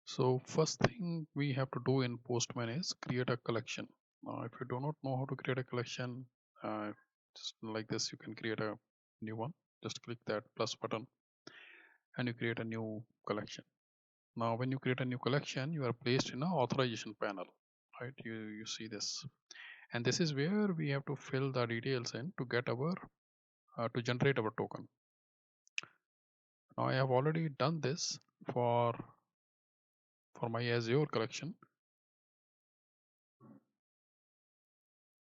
So first thing we have to do in Postman is create a collection. Now, if you do not know how to create a collection, just like this, you can create a new one. Just click that plus button and you create a new collection. Now, when you create a new collection, you are placed in a authorization panel, right? You see this, and this is where we have to fill the details in to get our to generate our token. Now, I have already done this for my Azure collection.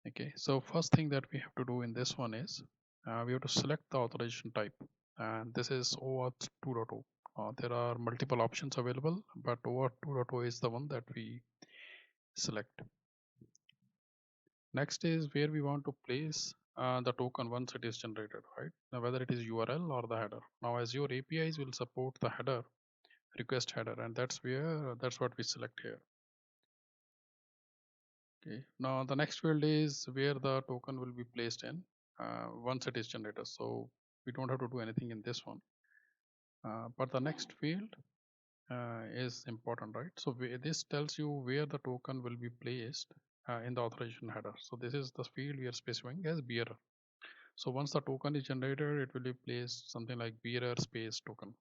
Okay, so first thing that we have to do in this one is we have to select the authorization type, and this is OAuth 2.0. There are multiple options available, but OAuth 2.0 is the one that we select. Next is where we want to place the token once it is generated, right? Now, whether it is URL or the header. Now, Azure APIs will support the header, request header, and that's what we select here. Okay. Now the next field is where the token will be placed in once it is generated. So we don't have to do anything in this one. But the next field is important, right? So this tells you where the token will be placed in the authorization header. So this is the field we are specifying as bearer. So once the token is generated, it will be placed something like bearer space token.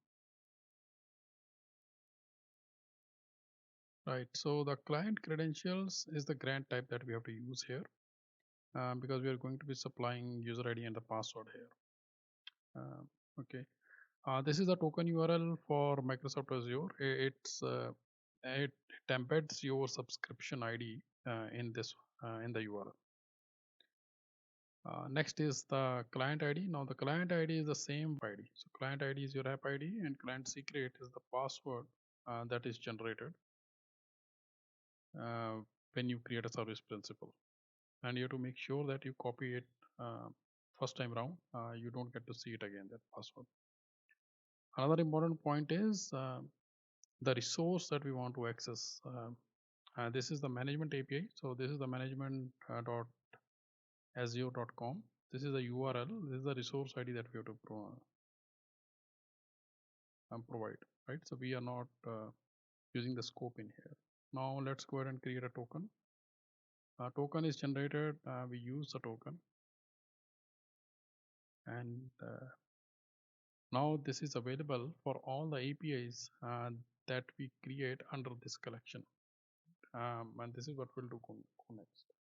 Right. So the client credentials is the grant type that we have to use here because we are going to be supplying user ID and the password here. Okay. This is the token URL for Microsoft Azure. It embeds your subscription ID in this in the URL. Next is the client ID. Now the client ID is the same ID. So client ID is your app ID, and client secret is the password that is generated uh, when you create a service principal. And you have to make sure that you copy it first time round. You don't get to see it again, that password. Another important point is the resource that we want to access. This is the management API. So this is the management dot azure.com. This is the URL. This is the resource ID that we have to provide, right? So we are not using the scope in here. Now let's go ahead and create a token. Token is generated. We use the token, and now this is available for all the APIs that we create under this collection. And this is what we'll do next.